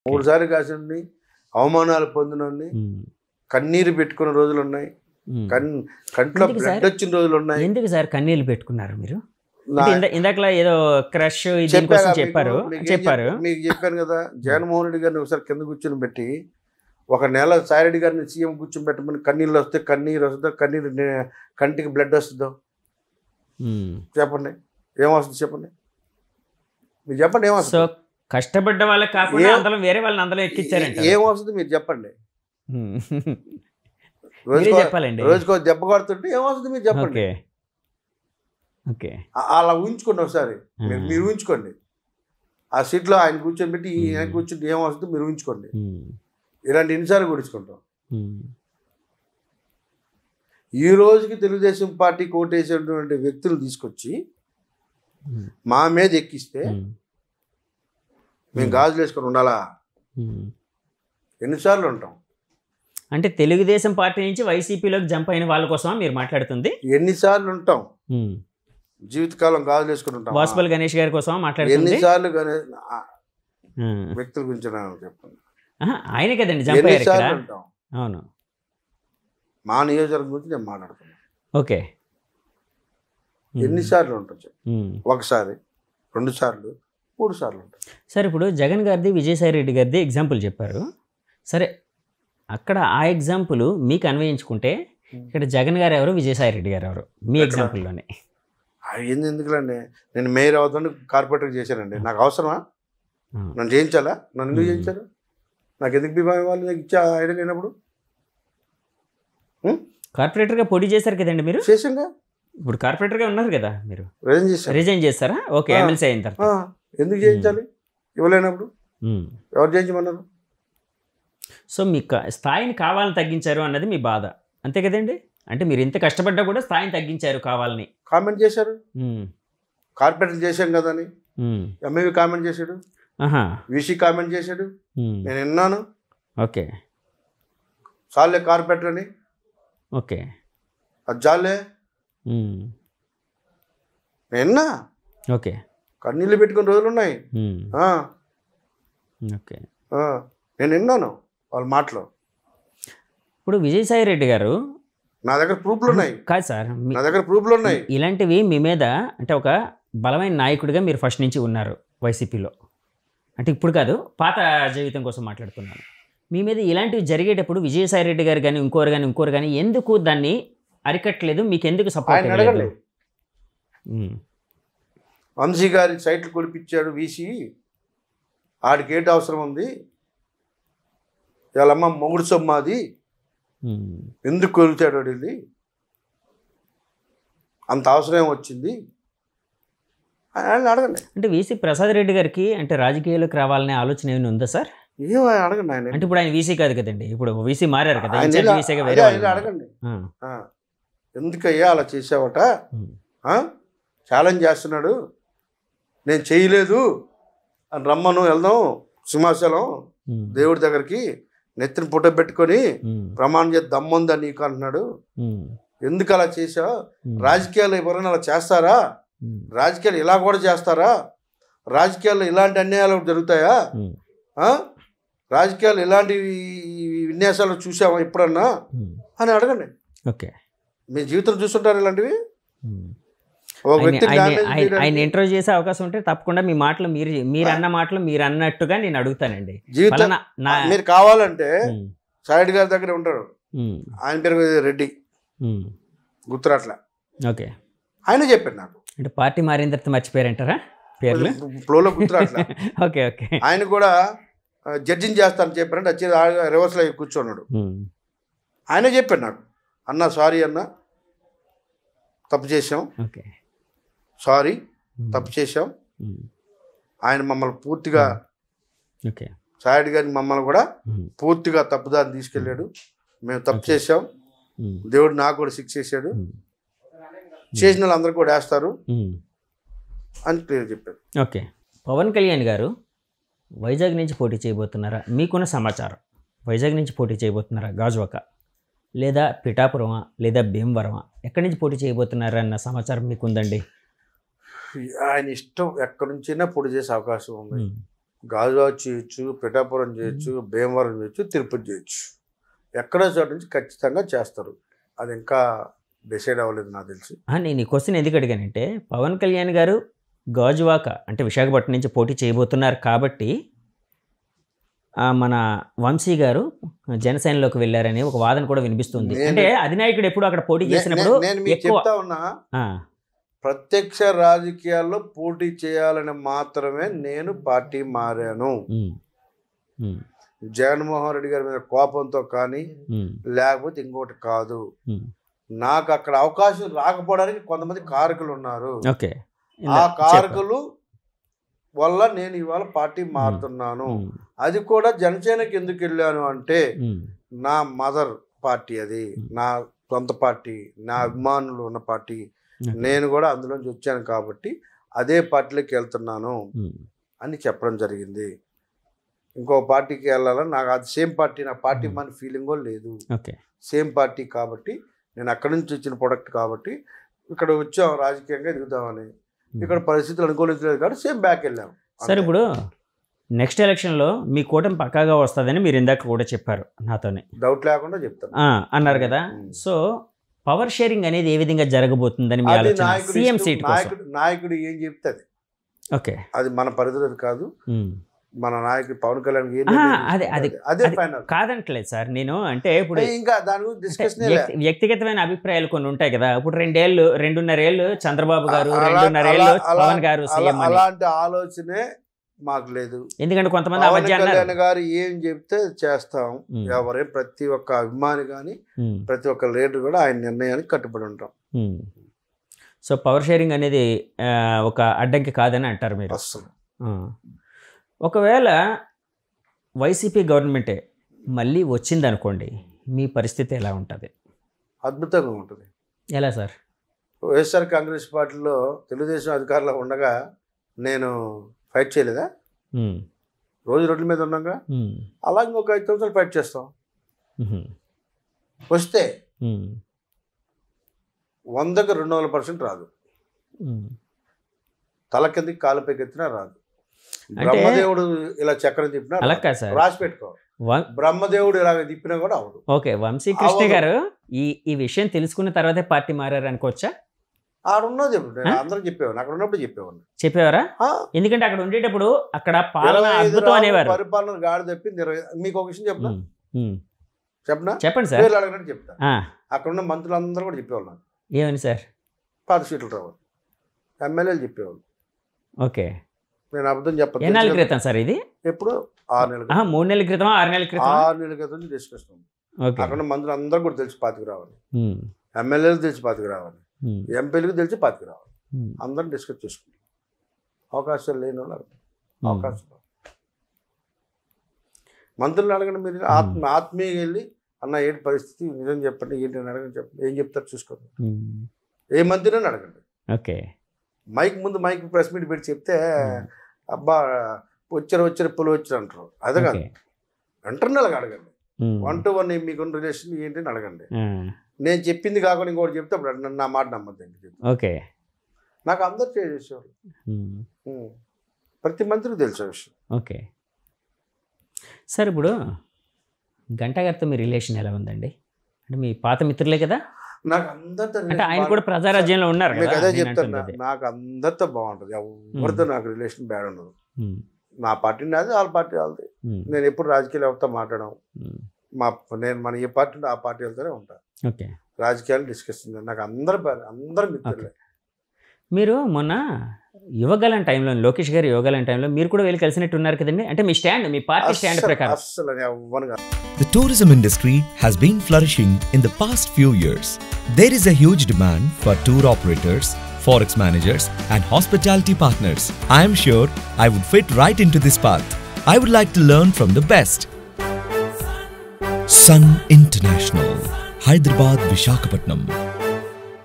3 సార్లు కాసినోడిని, అవమానాలు పొందినోడిని, కన్నీరు పెట్టుకున్న రోజులు ఉన్నాయి, కంట్లో బ్లడ్ వచ్చిన రోజులు ఉన్నాయి. ఎందుకు సార్ కన్నీళ్ళు పెట్టుకున్నారు మీరు? ఇందాకలా ఏదో క్రష్ దీనికోసం చెప్పారు. మీకు చెప్పాను కదా, జగన్మోహన్ రెడ్డి గారిని ఒకసారి కింద కూర్చొని పెట్టి 1 నెల సాయిరెడ్డి గారిని సీఎం కూర్చొని పెట్టమని, కన్నీళ్ళు వస్తే కన్నీరు వస్తుందో, కన్నీరు కంటికి బ్లడ్ వస్తుందో చెప్పండి, ఏమొస్తుంది చెప్పండి, మీరు చెప్పండి ఏమొస్తుంది? కష్టపడ్డ వాళ్ళకి కాకుండా అందులో వేరే వాళ్ళని అందులో ఎక్కించారంట, ఏమొస్తుంది మీరు చెప్పండి. చెప్పాలండి, రోజుకో దెబ్బ కొడుతుంటే ఏమొస్తుంది మీరు చెప్పండి. అలా ఊహించుకోండి ఒకసారి, మీరు ఊహించుకోండి. ఆ సీట్లో ఆయన కూర్చొని పెట్టి ఆయన కూర్చుంటే ఏమొస్తుంది మీరు ఊహించుకోండి. ఇలాంటి ఎన్నిసార్లు గుడించుకుంటాం. ఈ రోజుకి తెలుగుదేశం పార్టీ కోటేసినటువంటి వ్యక్తులు తీసుకొచ్చి మా మీద ఎక్కిస్తే మేము గాజులు వేసుకొని ఉండాలా? ఎన్నిసార్లు ఉంటాం? అంటే తెలుగుదేశం పార్టీ నుంచి వైసీపీలోకి జంప్ అయిన వాళ్ళ కోసం మీరు మాట్లాడుతుంది? ఎన్నిసార్లు ఉంటాం? జీవితకాలం గాజులు వేసుకుని ఉంటాం. వాసుపల్లి గణేష్ గారి కోసం మాట్లాడుతుంది. ఎన్నిసార్లు వ్యక్తుల గురించి చెప్పండి. ఆయనే కదండి జంప్ అయ్యారు ఇక్కడ. అవును, మా నియోజకవర్గం గురించి నేను మాట్లాడుతున్నాను. ఓకే, ఎన్నిసార్లు ఉంటాం? 1 సారి, 2 సార్లు, 3 సార్లు ఉంటాం. సరే, ఇప్పుడు జగన్ గారిది, విజయసాయి రెడ్డి గారిది ఎగ్జాంపుల్ చెప్పారు. సరే, అక్కడ ఆ ఎగ్జాంపుల్ మీకు అన్వయించుకుంటే ఇక్కడ జగన్ గారు ఎవరు, విజయసాయి రెడ్డి గారు ఎవరు మీ ఎగ్జాంపుల్లోనే? ఎందుకులండి, నేను మేయర్ అవుతాను, కార్పొరేటర్ చేశానండి. నాకు అవసరమా? నన్ను చేయించాలా? నన్ను ఎందుకు చేయించారు? నాకు ఎందుకు బీమా ఇవ్వాలి? నాకు ఇచ్చే ఐడియా లేనప్పుడు. కార్పొరేటర్గా పోటీ చేశారు కదండి మీరు? చేసాంగా. ఇప్పుడు కార్పొరేటర్గా ఉన్నారు కదా మీరు? రిజైన్ చేస్తారా? ఓకే, ఎమ్మెల్సీ అయిన తర్వాత ఎందుకు చేయించాలి? ఇవ్వలేనప్పుడు ఎవరు చేయించమన్నారు? సో మీ స్థాయిని కావాలని తగ్గించారు అన్నది మీ బాధ, అంతే కదండి? అంటే మీరు ఇంత కష్టపడ్డా కూడా స్థాయిని తగ్గించారు కావాలని. కామెంట్ చేశారు, కార్పొరేటర్ చేశాం కదా అని. ఎంఏవి కామెంట్ చేశాడు, వీసీ కామెంట్ చేశాడు, నేను విన్నాను. ఓకే, చాలే కార్పొరేటర్ అని. ఓకే, అది చాలే నిన్నా. ఓకే, కన్నీళ్ళు పెట్టుకున్న రోజులు ఉన్నాయి. ఓకే, నేను విన్నాను వాళ్ళ మాటలో. ఇప్పుడు విజయసాయి రెడ్డి గారు, నా దగ్గర ప్రూఫ్లు ఉన్నాయి. కాదు సార్, నా దగ్గర ప్రూఫ్లు ఉన్నాయి. ఇలాంటివి మీ మీద, అంటే ఒక బలమైన నాయకుడిగా మీరు ఫస్ట్ నుంచి ఉన్నారు వైసీపీలో, అంటే ఇప్పుడు కాదు, పాత జీవితం కోసం మాట్లాడుతున్నాను. మీ మీద ఇలాంటివి జరిగేటప్పుడు విజయసాయి రెడ్డి గారు కానీ ఇంకోరు కానీ ఎందుకు దాన్ని అరికట్టలేదు? మీకు ఎందుకు సపోర్ట్ అడగండి. వంశీ గారి సైట్లు కొడిపించాడు వీసీ, ఆడికి ఏంటి అవసరం ఉంది? వాళ్ళమ్మ మొగుడు సొమ్మాది, ఎందుకు కొలుతాడు వెళ్ళి, అంత అవసరం వచ్చింది అని అడగండి. అంటే వీసీ ప్రసాద్ రెడ్డి గారికి అంటే రాజకీయాలకు రావాలనే ఆలోచన ఏమైనా ఉందా సార్? ఏమో అడగండి. ఆయన అంటే ఇప్పుడు ఆయన వీసీ కాదు కదండి, ఇప్పుడు వీసీ మారారు కదా, అడగండి. ఎందుకయ్యా అలా చేసావట? ఛాలెంజ్ చేస్తున్నాడు, నేను చేయలేదు అని రమ్మను, వెళ్దాం సింహాచలం దేవుడి దగ్గరికి, నెత్తిని పుట్ట పెట్టుకొని ప్రమాణం చేసి దమ్ముందా నీకు అంటున్నాడు. ఎందుకు అలా చేసావు? రాజకీయాలు ఎవరైనా అలా చేస్తారా? రాజకీయాలు ఇలా కూడా చేస్తారా? రాజకీయాల్లో ఇలాంటి అన్యాయాలు జరుగుతాయా? రాజకీయాలు ఇలాంటి విన్యాసాలు చూసావా ఎప్పుడన్నా అని అడగండి. ఓకే, మీ జీవితం చూస్తుంటారు ఇలాంటివి. ఆయన ఇంటర్వ్యూ చేసే అవకాశం ఉంటే తప్పకుండా మీ మాటలు మీరు అన్న మాటలు మీరు అన్నట్టుగా నేను అడుగుతానండి. మీరు కావాలంటే సాయిడ్ గారి దగ్గర ఉంటారు, ఆయన పేరు రెడ్డి, గుర్తురాట్ల. ఓకే, ఆయన చెప్పారు నాకు. అంటే పార్టీ మారిన తర్వాత మర్చిపోయారంటారా పేర్లు? ఫ్లోలో గుర్తురాట్ల. ఓకే, ఓకే, ఆయన కూడా జడ్జిని చేస్తాను చెప్పారంటే వచ్చి రివర్స్లో కూర్చున్నాడు. ఆయనే చెప్పాడు నాకు, అన్న సారీ అన్న, తప్పు చేసాం, సారీ తప్పు చేసాం. ఆయన మమ్మల్ని పూర్తిగా, సాయిడ్ గారిని మమ్మల్ని కూడా పూర్తిగా తప్పుదారి తీసుకెళ్ళాడు. మేము తప్పు చేసాం, దేవుడు నాకు కూడా శిక్ష చేశాడు, చేసిన వాళ్ళు అందరూ కూడా వేస్తారు అని క్లియర్ చెప్పారు. ఓకే, పవన్ కళ్యాణ్ గారు వైజాగ్ నుంచి పోటీ చేయబోతున్నారా? మీకున్న సమాచారం వైజాగ్ నుంచి పోటీ చేయబోతున్నారా? గాజువాక లేదా పిఠాపురమా లేదా భీమవరమా, ఎక్కడి నుంచి పోటీ చేయబోతున్నారా అన్న సమాచారం మీకు ఉందండి? ఆయన ఇష్టం, ఎక్కడి నుంచైనా పోటీ చేసే అవకాశం ఉంది. గాజువాక చేయొచ్చు, పిఠాపురం చేయొచ్చు, భీమవరం చేయొచ్చు, తిరుపతి చేయొచ్చు. ఎక్కడో చోట నుంచి ఖచ్చితంగా చేస్తారు. అది ఇంకా డిసైడ్ అవ్వలేదు నాకు తెలిసి. నేను ఈ క్వశ్చన్ ఎందుకు అడిగానంటే పవన్ కళ్యాణ్ గారు గాజువాక అంటే విశాఖపట్నం నుంచి పోటీ చేయబోతున్నారు కాబట్టి మన వంశీ గారు జనసేనలోకి వెళ్ళారని ఒక వాదన కూడా వినిపిస్తుంది. అంటే అధినాయకుడు ఎప్పుడు అక్కడ పోటీ చేసినప్పుడు నేను మీకు చెప్తా ఉన్నా, ప్రత్యక్ష రాజకీయాల్లో పోటీ చేయాలని మాత్రమే నేను పార్టీ మారాను. జగన్మోహన్ రెడ్డి గారి మీద కోపంతో కానీ లేకపోతే ఇంకోటి కాదు. నాకు అక్కడ అవకాశం రాకపోవడానికి కొంతమంది కారకులు ఉన్నారు. ఆ కారకులు వల్ల నేను ఇవాళ పార్టీ మారుతున్నాను. అది కూడా జనసేనకి ఎందుకు వెళ్ళాను అంటే నా మదర్ పార్టీ, అది నా సొంత పార్టీ, నా అభిమానులు ఉన్న పార్టీ. నేను కూడా అందులోంచి వచ్చాను కాబట్టి అదే పార్టీలోకి వెళ్తున్నాను అని చెప్పడం జరిగింది. ఇంకో పార్టీకి వెళ్ళాలని నాకు అది సేమ్ పార్టీ, నా పార్టీ మన ఫీలింగ్ కూడా లేదు. సేమ్ పార్టీ కాబట్టి నేను అక్కడి నుంచి వచ్చిన ప్రొడక్ట్ కాబట్టి ఇక్కడ వచ్చాం రాజకీయంగా ఎదుగుతామని. ఇక్కడ పరిస్థితులు అనుకూలించలేదు కాబట్టి సేమ్ బ్యాక్ వెళ్ళాం. సరే, ఇప్పుడు నెక్స్ట్ ఎలక్షన్లో మీ కూటమి పక్కాగా వస్తుందని మీరు ఇందాక కూడా చెప్పారు నాతోనే, డౌట్ లేకుండా చెప్తాను అన్నారు కదా. సో పవర్ షేరింగ్ అనేది ఏ విధంగా జరగబోతుందని మీ ఆలోచన? సీఎం సీట్ నాయకుడు ఏం చెప్తుంది, ఓకే, అది మన పరిధిలో కాదు. మన నాయకుడు పవన్ కళ్యాణ్ అదే ఫైనల్ కాదంటలేదు సార్ నేను. అంటే ఇప్పుడు ఇంకా దాని గురించి డిస్కషన్ వ్యక్తిగతమైన అభిప్రాయాలు కొన్ని ఉంటాయి కదా. ఇప్పుడు 2.5 ఏళ్ళు చంద్రబాబు గారు, 2.5 ఏళ్ళు పవన్ గారు సీఎం, అలాంటి ఆలోచనే మాకు లేదు. ఎందుకంటే కొంతమంది పవన్ కళ్యాణ్ గారు ఏం చెప్తే చేస్తాం. ఎవరే ప్రతి ఒక్క అభిమాని కానీ ప్రతి ఒక్క లీడర్ కూడా ఆయన నిర్ణయానికి కట్టుబడి ఉంటాం. సో పవర్ షేరింగ్ అనేది ఒక అడ్డంకి కాదని అంటారు మీరు? అసలు ఒకవేళ వైసీపీ గవర్నమెంటే మళ్ళీ వచ్చిందనుకోండి, మీ పరిస్థితి ఎలా ఉంటుంది? అద్భుతంగా ఉంటుంది. ఎలా సార్? వైఎస్ఆర్ కాంగ్రెస్ పార్టీలో తెలుగుదేశం అధికారంలో ఉండగా నేను ఫైట్ చేయలేదా? రోజు రోడ్ల మీద ఉన్నాగా. అలా ఇంకొక 5 సంవత్సరాలు ఫైట్ చేస్తాం. వస్తే 100కి 200% రాదు. తల కిందకి కాలుపైకి ఎత్తినా రాదు. బ్రహ్మదేవుడు ఇలా చక్రం తిప్పినా రాసి పెట్టుకో, బ్రహ్మదేవుడు ఇలాగ తిప్పినా కూడా అవదు. ఓకే, వంశీకృష్ణ గారు ఈ విషయం తెలుసుకున్న తర్వాతే పార్టీ మారారు అనుకోవచ్చా? ఆడున్నది అందరూ చెప్పేవారు, అక్కడ ఉన్నప్పుడు చెప్పేవారా? ఎందుకంటే అక్కడ ఉండేటప్పుడు అక్కడ పరిపాలన గాడి తప్పింది. మీకు ఒక విషయం చెప్పండి సార్. అడగనట్టు చెప్తా. అక్కడ ఉన్న మంత్రులందరూ కూడా చెప్పేవాళ్ళు. ఏమని సార్? 10 సీట్లు రావాలి, ఎమ్మెల్యేలు చెప్పేవాళ్ళు. ఓకే, నేను అబద్ధం చెప్పను. ఎన్ని నెలల క్రితం సార్ ఇది? ఎప్పుడు 6 నెలలు, 3 నెలల క్రితం, 6 నెలల క్రితం? 6 నెలల క్రితం డిస్కషన్. అక్కడ మంత్రులు అందరూ కూడా తెలిసి 5కి రావాలి, ఎమ్మెల్యేలు తెలిసి 5కి రావాలి, ఎంపీలకు తెలిసి 5కి రావాలి. అందరం డిస్కస్ చేసుకుంటాం. అవకాశాలు లేని వాళ్ళు అవకాశాలు. మంత్రులు అడగండి, మీరు ఆత్మీయంగా వెళ్ళి అన్న ఏంటి పరిస్థితి, నిజం చెప్పండి, ఏంటి అని అడగండి, చెప్పండి, ఏం చెప్తారు చూసుకోండి. ఏ మంత్రిని అడగండి. ఓకే, మైక్ ప్రెస్ మీట్ పెట్టి చెప్తే అబ్బా వచ్చారు పులు వచ్చారు అంటారు. అదే కాదు, ఇంటర్నల్గా అడగండి. 1 to 1 మీకున్న రిలేషన్ ఏంటి అని అడగండి. నేను చెప్పింది కాకుండా ఇంకోటి చెప్తే అప్పుడు నా మాట నమ్మద్దండి. ఓకే, నాకు అందరు చేసేవాళ్ళు, ప్రతి మంత్రికి తెలిసే విషయం. ఓకే సార్, ఇప్పుడు గంటా గారితో మీ రిలేషన్ ఎలా ఉందండి? అంటే మీ పాత మిత్రులే కదా? నాకు అందరితో, అంటే ఆయన కూడా ప్రజారాజ్యంలో ఉన్నారు కదా. అదే చెప్తాను, నాకు అందరితో బాగుంటుంది. ఎవరితో నాకు రిలేషన్ బ్యాడ్ ఉండదు. నా పార్టీ నాది, వాళ్ళ పార్టీ వాళ్ళది. నేను ఎప్పుడు రాజకీయాలు ఎవరితో మాట్లాడడం. మన ఏ పార్టీ ఉంటే ఆ పార్టీ వెళ్తూనే ఉంటాను. ఓకే, రాజకీయాలు డిస్కషన్. నాకు అందరు మిత్రులే. మీరు మొన్న యువగలం టైంలో, లోకేష్ గారి యువగలం టైంలో మీరు కూడా వెళ్ళి కలిసినట్టు ఉన్నారు కదండి. అంటే మీ స్టాండ్, మీ పార్టీ స్టాండ్ ప్రకారం. The tourism industry has been flourishing in the past few years. There is a huge demand for tour operators, forex managers and hospitality partners. I am sure I would fit right into this path. I would like to learn from the best. Sun International, Hyderabad, Visakhapatnam.